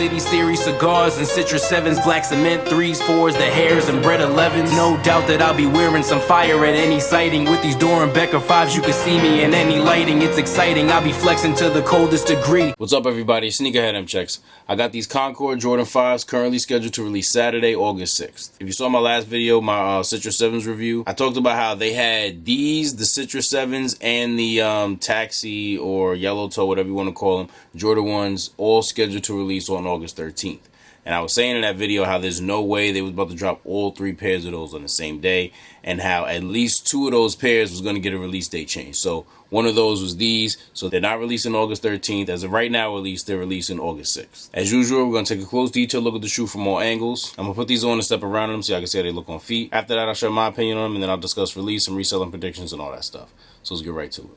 City Series cigars and Citrus 7s, black cement 3s, 4s, the hairs and bread 11s. No doubt that I'll be wearing some fire at any sighting. With these Doran Becker 5s, you can see me in any lighting. It's exciting, I'll be flexing to the coldest degree. What's up, everybody? Sneakerhead M-Checks. I got these Concord Jordan 5s currently scheduled to release Saturday, August 6th. If you saw my last video, my Citrus 7s review, I talked about how they had these, the Citrus 7s, and the Taxi or Yellow Toe, whatever you want to call them, Jordan 1s, all scheduled to release on August 13th. And I was saying in that video how there's no way they was about to drop all 3 pairs of those on the same day, and how at least 2 of those pairs was going to get a release date change. So one of those was these. So they're not releasing August 13th. As of right now, at least, they're releasing August 6th. As usual, we're going to take a close detailed look at the shoe from all angles. I'm going to put these on and step around them so y'all can see how they look on feet. After that, I'll share my opinion on them, and then I'll discuss release and reselling predictions and all that stuff. So let's get right to it.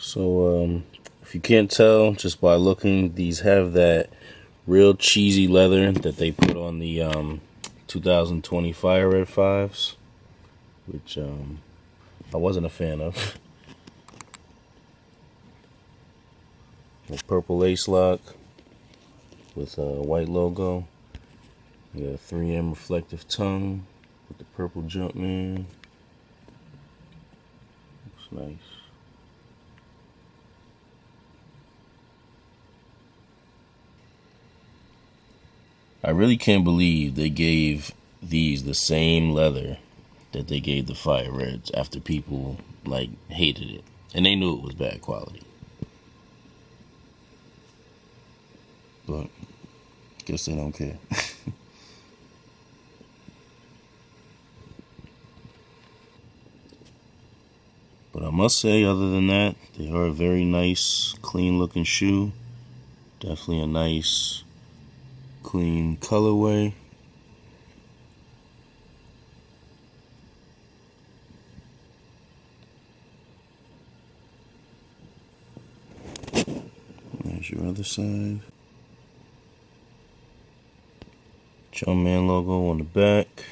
So, if you can't tell just by looking, these have that real cheesy leather that they put on the 2020 Fire Red 5s, which I wasn't a fan of. A purple lace lock with a white logo. You got a 3M reflective tongue with the purple Jumpman. Looks nice. I really can't believe they gave these the same leather that they gave the Fire Reds after people like hated it, and they knew it was bad quality. But guess they don't care. But I must say, other than that, they are a very nice, clean looking shoe. Definitely a nice, clean colorway. There's your other side. Jumpman logo on the back.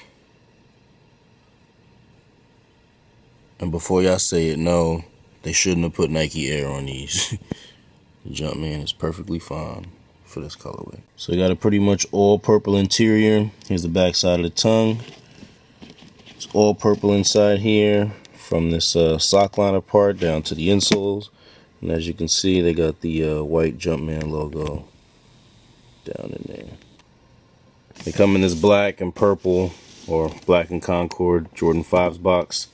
And before y'all say it, no, they shouldn't have put Nike Air on these. The Jumpman is perfectly fine for this colorway. So you got a pretty much all purple interior. Here's the back side of the tongue. It's all purple inside here, from this sock liner part down to the insoles. And as you can see, they got the white Jumpman logo down in there. They come in this black and purple, or black and Concord Jordan 5s box.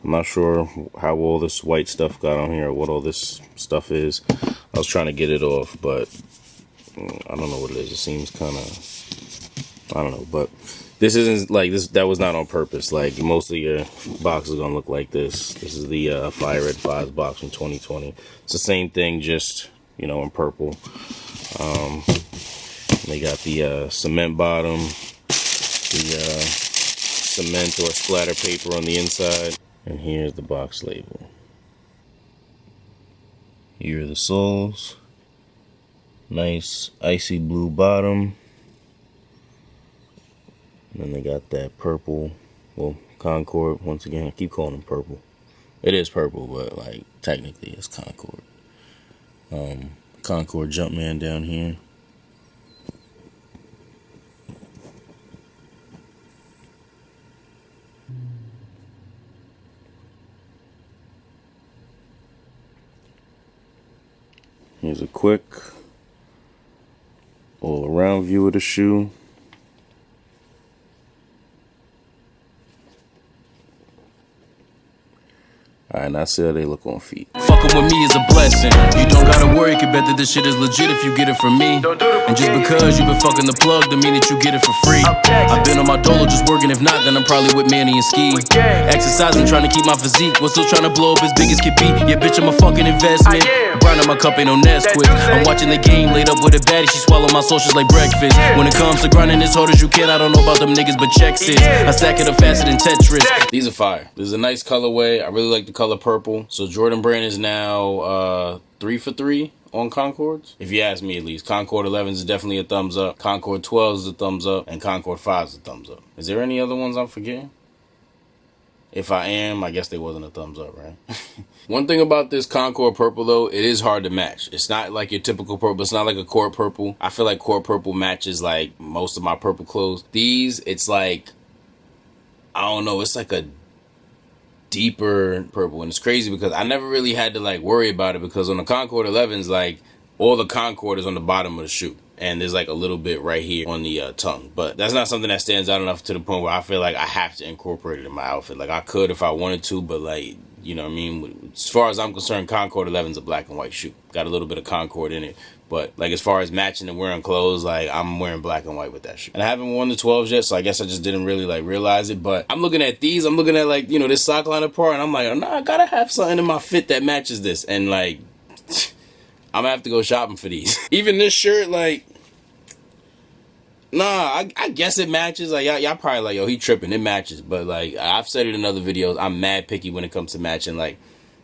I'm not sure how all this white stuff got on here, or what all this stuff is. I was trying to get it off, but I don't know what it is. It seems kind of, I don't know, but this isn't like this. That was not on purpose. Like most of your boxes are gonna look like this. This is the Fire Red 5s box from 2020. It's the same thing, just in purple. They got the cement bottom, the cement or splatter paper on the inside, and here's the box label. Here are the soles. Nice icy blue bottom. And then they got that purple, well, Concord, once again, I keep calling them purple. It is purple, but like technically it's Concord. Concord Jumpman down here. Here's a quick all around view of the shoe. Alright, now see how they look on feet. Fucking with me is a blessing. You don't gotta worry, you can bet that this shit is legit if you get it from me. And just because you been fucking the plug, don't mean that you get it for free. I've been on my dolo just working, if not, then I'm probably with Manny and Ski. Exercising, trying to keep my physique, while still trying to blow up as big as can be. Yeah, bitch, I'm a fucking investment. Brown in my cup, ain't no Nesquik. I'm watching the game, laid up with a baddie, she swallow my socials like breakfast. When it comes to grinding as hard as you can, I don't know about them niggas, but check sis. I stack it up faster than Tetris. These are fire. This is a nice colorway. I really like the color purple. So Jordan brand is now 3 for 3 on Concords, if you ask me at least. Concord 11s is definitely a thumbs up. Concord 12s is a thumbs up, and Concord 5s is a thumbs up. Is there any other ones I'm forgetting? If I am, I guess there wasn't a thumbs up, right? One thing about this Concord purple though, it is hard to match. It's not like your typical purple. It's not like a court purple. I feel like court purple matches like most of my purple clothes. These, it's like, I don't know, it's like a deeper purple. And it's crazy because I never really had to like worry about it, because on the Concord 11s, like all the Concord is on the bottom of the shoe. And there's like a little bit right here on the tongue. But that's not something that stands out enough to the point where I feel like I have to incorporate it in my outfit. Like I could if I wanted to, but like, you know what I mean? As far as I'm concerned, Concord 11's a black and white shoe. Got a little bit of Concord in it. But like as far as matching and wearing clothes, like I'm wearing black and white with that shoe. And I haven't worn the 12s yet, so I guess I just didn't really like realize it. But I'm looking at these, I'm looking at like, you know, this sock liner part, and I'm like, oh, nah, I gotta have something in my fit that matches this. And like, I'm gonna have to go shopping for these. Even this shirt, like, nah, I guess it matches. Like y'all probably like, yo, he tripping. It matches, but like I've said it in other videos, I'm mad picky when it comes to matching. Like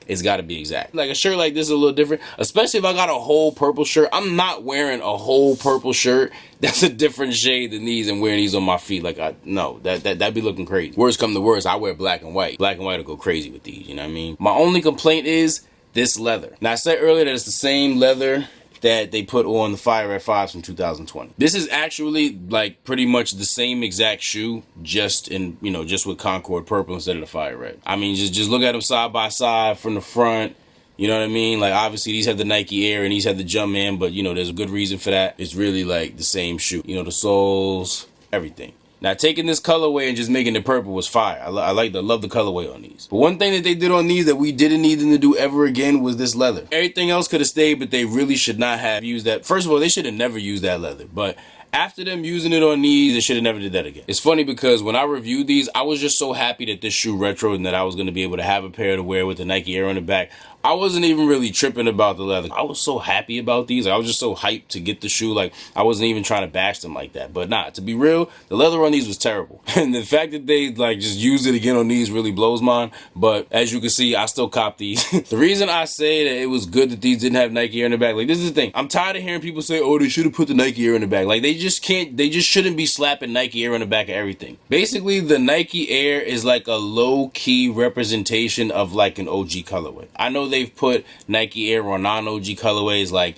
it's got to be exact. Like a shirt like this is a little different, especially if I got a whole purple shirt. I'm not wearing a whole purple shirt that's a different shade than these and wearing these on my feet. Like no, that'd be looking crazy. Worst come to worst, I wear black and white. Black and white will go crazy with these. You know what I mean? My only complaint is this leather. Now I said earlier that it's the same leather that they put on the Fire Red 5s from 2020. This is actually like pretty much the same exact shoe, just in, you know, just with Concord purple instead of the Fire Red. I mean, just look at them side by side from the front. You know what I mean? Like obviously these have the Nike Air and these have the Jumpman, but you know, there's a good reason for that. It's really like the same shoe. You know, the soles, everything. Now, taking this colorway and just making it purple was fire. I love the colorway on these. But one thing that they did on these that we didn't need them to do ever again was this leather. Everything else could have stayed, but they really should not have used that. First of all, they should have never used that leather. But after them using it on these, they should have never did that again. It's funny because when I reviewed these, I was just so happy that this shoe retro and that I was going to be able to have a pair to wear with the Nike Air on the back. I wasn't even really tripping about the leather. I was so happy about these. I was just so hyped to get the shoe. Like, I wasn't even trying to bash them like that. But nah, to be real, the leather on these was terrible. And the fact that they like just used it again on these really blows mine. But as you can see, I still cop these. The reason I say that it was good that these didn't have Nike Air in the back, like this is the thing. I'm tired of hearing people say, oh, they should have put the Nike Air in the back. Like they just shouldn't be slapping Nike Air on the back of everything. Basically, the Nike Air is like a low-key representation of like an OG colorway. I know they've put Nike Air on non-OG colorways, like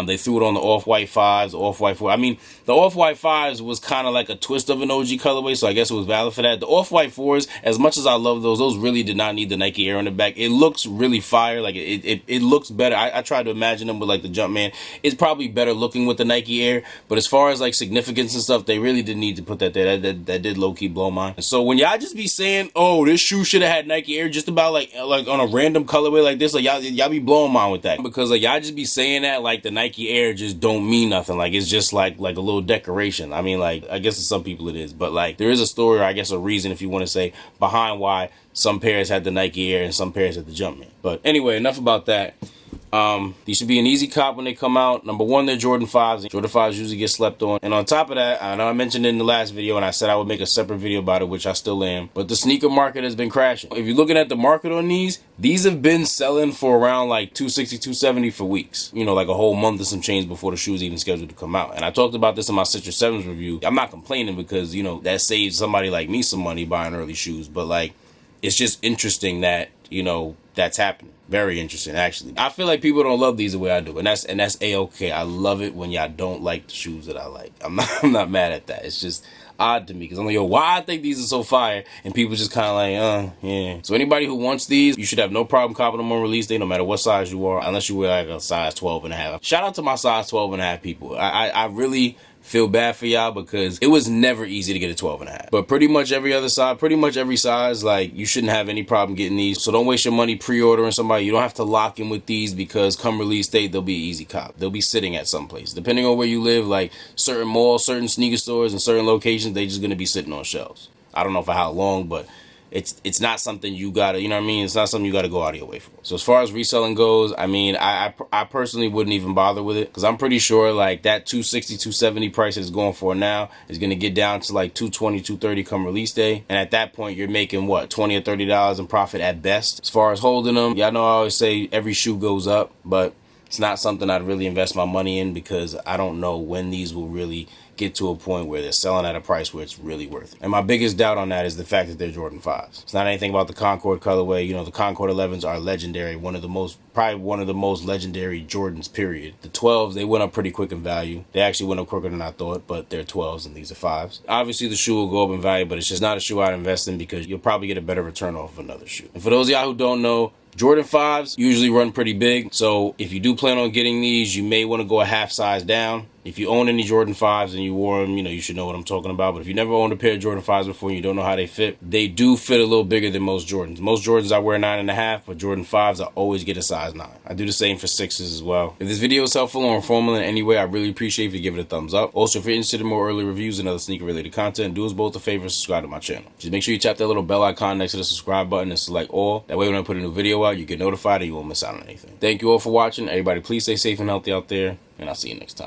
they threw it on the Off-White 5s, Off-White 4. I mean, the Off-White 5s was kind of like a twist of an OG colorway, so I guess it was valid for that. The Off-White 4s, as much as I love those really did not need the Nike Air on the back. It looks really fire. Like, it looks better. I tried to imagine them with, like, the Jumpman. It's probably better looking with the Nike Air, but as far as, like, significance and stuff, they really didn't need to put that there. That did low-key blow mine. So when y'all just be saying, oh, this shoe should have had Nike Air just about, like on a random colorway like this, like, y'all be blowing mine with that. Because, like, y'all just be saying that, like, the Nike Air just don't mean nothing. Like it's just like a little decoration. I mean, like I guess to some people it is, but like there is a story, or I guess a reason, if you want to say, behind why some pairs had the Nike Air and some pairs had the Jumpman. But anyway, enough about that. These should be an easy cop when they come out. Number one, they're Jordan 5s. Jordan 5s usually get slept on. And on top of that, I know I mentioned it in the last video and I said I would make a separate video about it, which I still am. But the sneaker market has been crashing. If you're looking at the market on these have been selling for around like $260, $270 for weeks. You know, like a whole month or some change before the shoe's even scheduled to come out. And I talked about this in my Citrus 7s review. I'm not complaining because, you know, that saves somebody like me some money buying early shoes. But like, it's just interesting that, you know, that's happening. Very interesting, actually. I feel like people don't love these the way I do, and that's A-okay. I love it when y'all don't like the shoes that I like. I'm not mad at that. It's just odd to me because I'm like, yo, why I think these are so fire, and people just kind of like, yeah. So anybody who wants these, you should have no problem copping them on release day, no matter what size you are, unless you wear like a size 12.5. Shout out to my size 12.5 people. I really feel bad for y'all because it was never easy to get a 12.5. But pretty much every other size, pretty much every size, like you shouldn't have any problem getting these. So don't waste your money pre-ordering somebody. You don't have to lock in with these because come release date, they'll be easy cop. They'll be sitting at some place. Depending on where you live, like certain malls, certain sneaker stores, and certain locations, they just gonna be sitting on shelves. I don't know for how long, but it's not something you gotta, you know what I mean? It's not something you gotta go out of your way for. So as far as reselling goes, I mean, I personally wouldn't even bother with it because I'm pretty sure like that $260, $270 price that it's going for now is gonna get down to like $220, $230 come release day. And at that point, you're making what, $20 or $30 in profit at best. As far as holding them, y'all know I always say every shoe goes up, but It's not something I'd really invest my money in because I don't know when these will really get to a point where they're selling at a price where it's really worth it. And my biggest doubt on that is the fact that they're Jordan 5s. It's not anything about the Concord colorway. You know, the Concord 11s are legendary. Probably one of the most legendary Jordans, period. The 12s, they went up pretty quick in value. They actually went up quicker than I thought, but they're 12s and these are 5s. Obviously, the shoe will go up in value, but it's just not a shoe I'd invest in because you'll probably get a better return off of another shoe. And for those of y'all who don't know, Jordan 5s usually run pretty big, so if you do plan on getting these, you may want to go a half size down. If you own any Jordan 5s and you wore them, you know, you should know what I'm talking about. But if you never owned a pair of Jordan 5s before and you don't know how they fit, they do fit a little bigger than most Jordans. Most Jordans I wear 9.5, but Jordan 5s I always get a size 9. I do the same for 6s as well. If this video is helpful or informative in any way, I really appreciate if you give it a thumbs up. Also, if you're interested in more early reviews and other sneaker related content, do us both a favor, subscribe to my channel. Just make sure you tap that little bell icon next to the subscribe button and select all. That way when I put a new video out, you get notified and you won't miss out on anything. Thank you all for watching. Everybody please stay safe and healthy out there, and I'll see you next time.